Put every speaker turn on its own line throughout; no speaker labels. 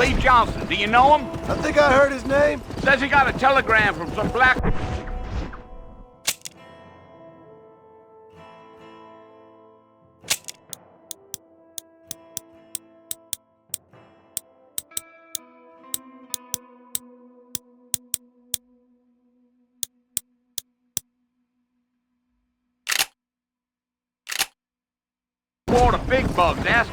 Lee Johnson, do you know him?
I think I heard his name.
Says he got a telegram from some black... Water big bugs, ask...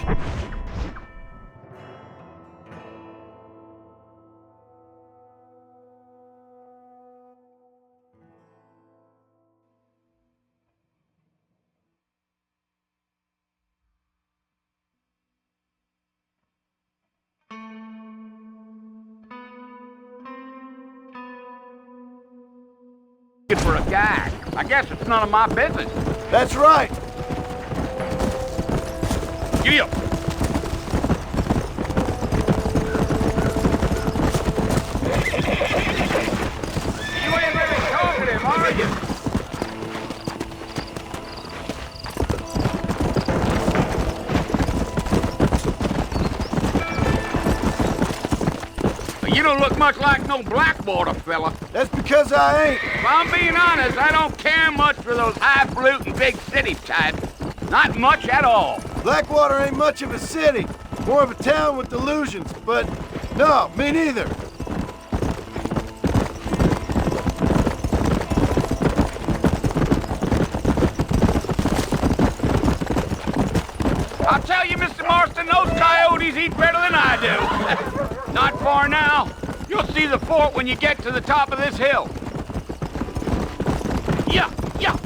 for a gag. I guess it's none of my business.
That's right.
Giddy up. You ain't really talkative, are you? You don't look much like no Blackwater fella.
That's because I ain't.
If I'm being honest, I don't care much for those highfalutin big city types. Not much at all.
Blackwater ain't much of a city. More of a town with delusions, but no, me neither.
I'll tell you, Mr. Marston, those coyotes eat better than I do. Not far now. You'll see the fort when you get to the top of this hill. Yeah, yeah.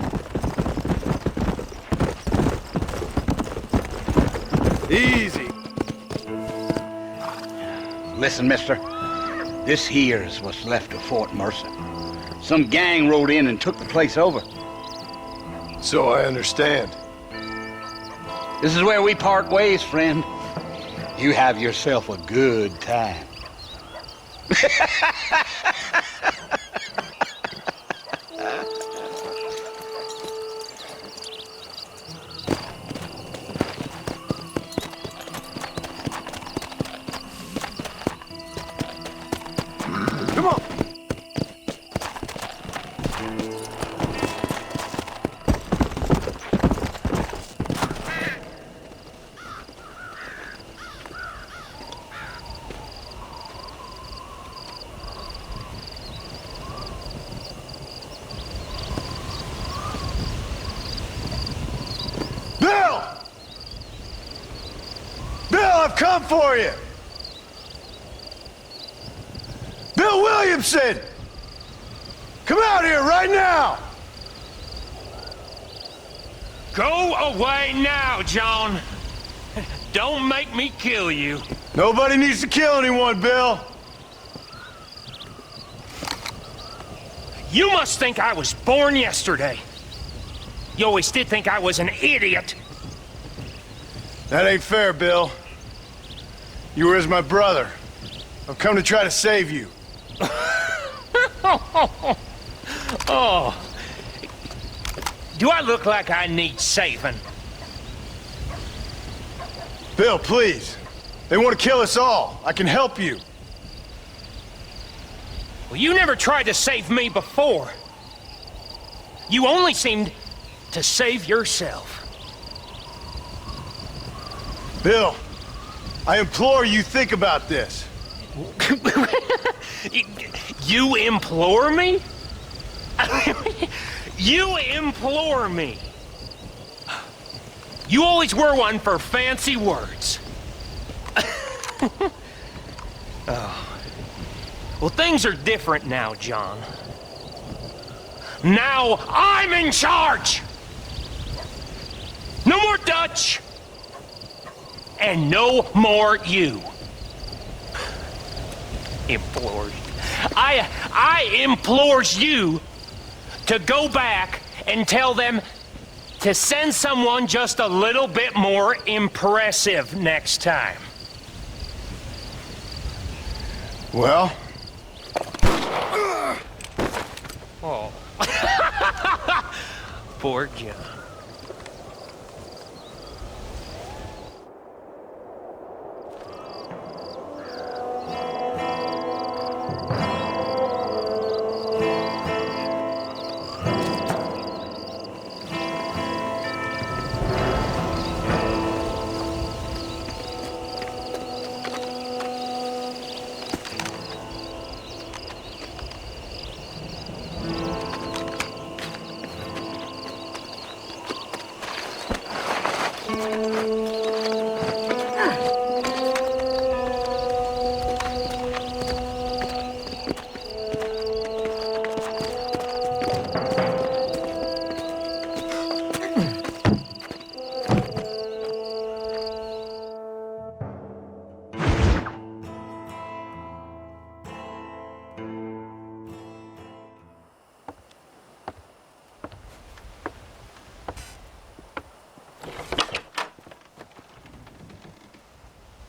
Easy.
Listen, mister. This here's what's left of Fort Mercer. Some gang rode in and took the place over.
So I understand.
This is where we part ways, friend. You have yourself a good time.
Come on. Bill! Bill, I've come for you! Bill Williamson! Come out here right now!
Go away now, John. Don't make me kill you.
Nobody needs to kill anyone, Bill.
You must think I was born yesterday. You always did think I was an idiot.
That ain't fair, Bill. You were as my brother. I've come to try to save you.
Oh. Do I look like I need saving?
Bill, please. They want to kill us all. I can help you.
Well, you never tried to save me before. You only seemed to save yourself.
Bill, I implore you think about this.
You implore me? You implore me. You always were one for fancy words. Oh. Well, things are different now, John. Now I'm in charge! No more Dutch! And no more you. Implores. I implores you to go back and tell them to send someone just a little bit more impressive next time.
Well?
Oh. Poor John.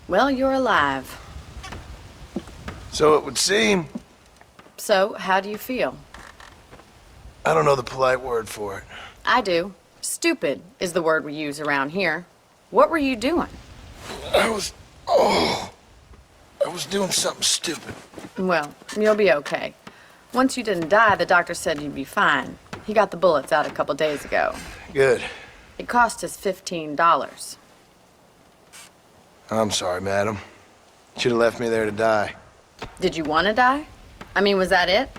Well, you're alive.
So it would seem.
So, how do you feel?
I don't know the polite word for it.
I do. Stupid is the word we use around here. What were you doing?
I was doing something stupid.
Well, you'll be okay. Once you didn't die, the doctor said you'd be fine. He got the bullets out a couple days ago.
Good.
It cost us $15.
I'm sorry, madam. Should have left me there to die.
Did you want to die? I mean, was that it?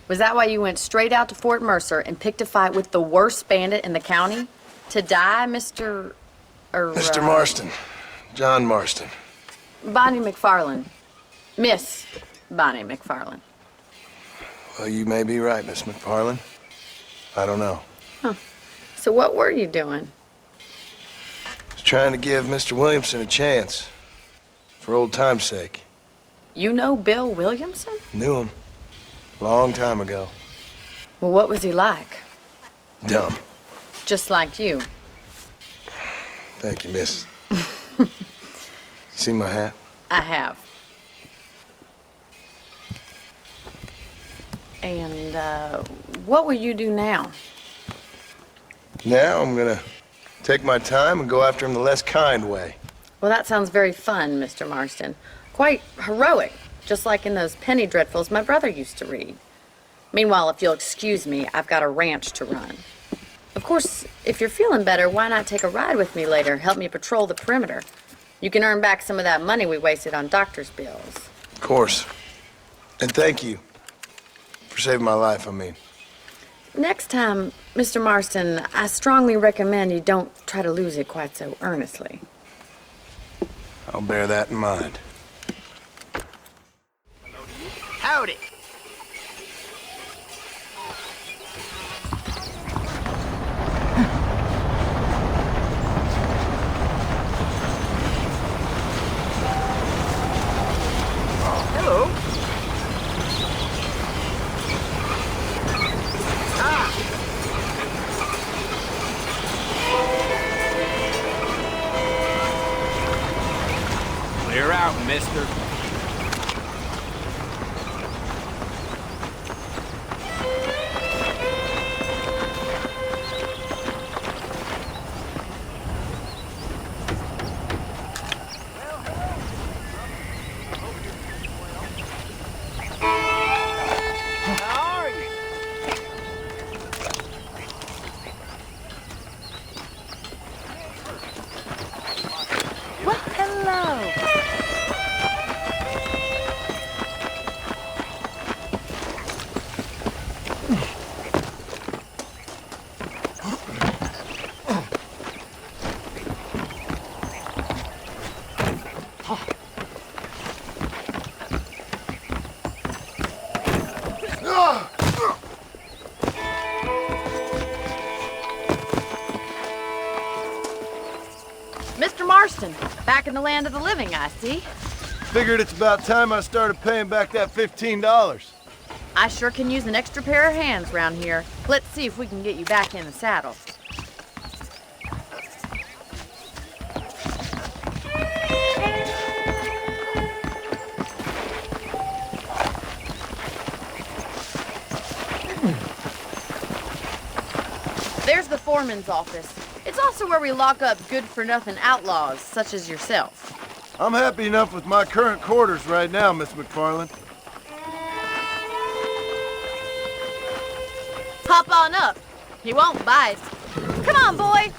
Was that why you went straight out to Fort Mercer and picked a fight with the worst bandit in the county? To die, Mr.
Mr. Marston. John Marston.
Bonnie McFarland. Miss Bonnie McFarland.
Well, you may be right, Miss McFarland. I don't know.
Huh. So what were you doing?
I was trying to give Mr. Williamson a chance. For old time's sake.
You know Bill Williamson?
Knew him. Long time ago.
Well, what was he like?
Dumb.
Just like you.
Thank you, miss. See my hat?
I have. And, what will you do now?
Now I'm gonna take my time and go after him the less kind way.
Well, that sounds very fun, Mr. Marston. Quite heroic, just like in those penny dreadfuls my brother used to read. Meanwhile, if you'll excuse me, I've got a ranch to run. Of course, if you're feeling better, why not take a ride with me later? Help me patrol the perimeter. You can earn back some of that money we wasted on doctor's bills.
Of course. And thank you. For saving my life, I mean.
Next time, Mr. Marston, I strongly recommend you don't try to lose it quite so earnestly.
I'll bear that in mind.
Howdy. Hello. Clear out, mister.
Mr. Marston, back in the land of the living, I see.
Figured it's about time I started paying back that $15.
I sure can use an extra pair of hands round here. Let's see if we can get you back in the saddle. There's the foreman's office. It's also where we lock up good-for-nothing outlaws, such as yourself.
I'm happy enough with my current quarters right now, Miss McFarland.
Hop on up. He won't bite. Come on, boy.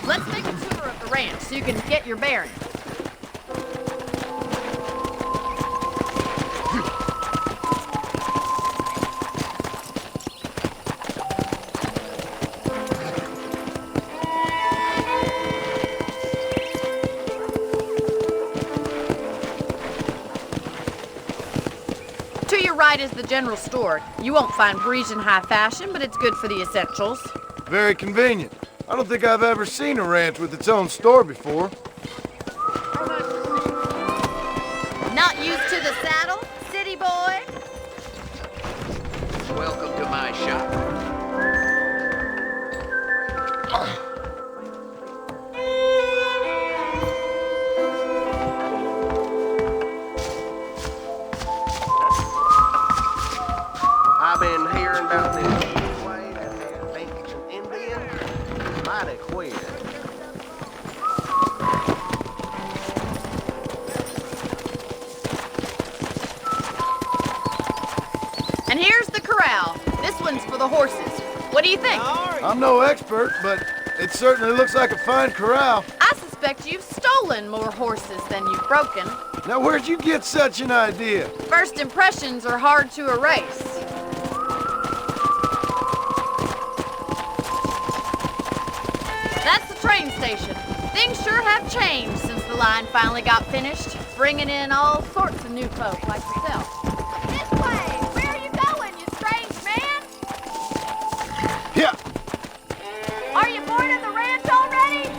Let's make a tour of the ranch so you can get your bearings. To your right is the general store. You won't find Parisian high fashion, but it's good for the essentials.
Very convenient. I don't think I've ever seen a ranch with its own store before.
Not used to the saddle, city boy?
Welcome to my shop.
quid.
And here's the corral. This one's for the horses. What do you think?
I'm no expert, but it certainly looks like a fine corral.
I suspect you've stolen more horses than you've broken.
Now, where'd you get such an idea?
First impressions are hard to erase. That's the train station. Things sure have changed since the line finally got finished, bringing in all sorts of new folk like yourself. This way! Where are you going, you strange man?
Yeah.
Are you bored of the ranch already?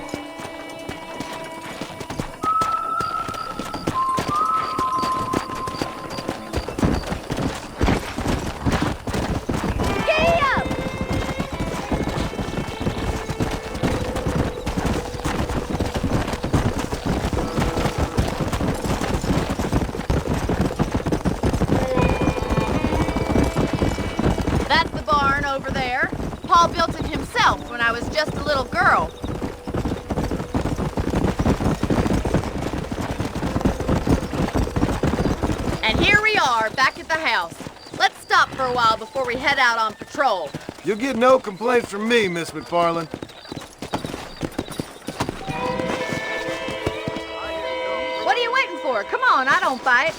Giddy up! That's the barn over there. Paul built it himself when I was just a little girl. And here we are, back at the house. Let's stop for a while before we head out on patrol.
You'll get no complaints from me, Miss McFarland.
What are you waiting for? Come on, I don't bite.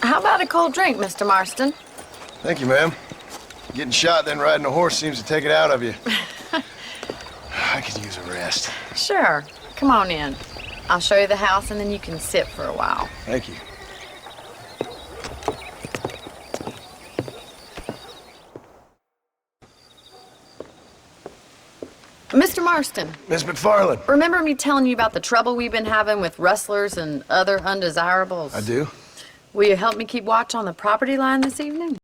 How about a cold drink, Mr. Marston?
Thank you, ma'am. Getting shot, then riding a horse seems to take it out of you. I could use a rest.
Sure. Come on in. I'll show you the house and then you can sit for a while.
Thank you.
Mr. Marston,
Miss McFarland.
remember me telling you about the trouble we've been having with rustlers and other undesirables?
I do.
Will you help me keep watch on the property line this evening?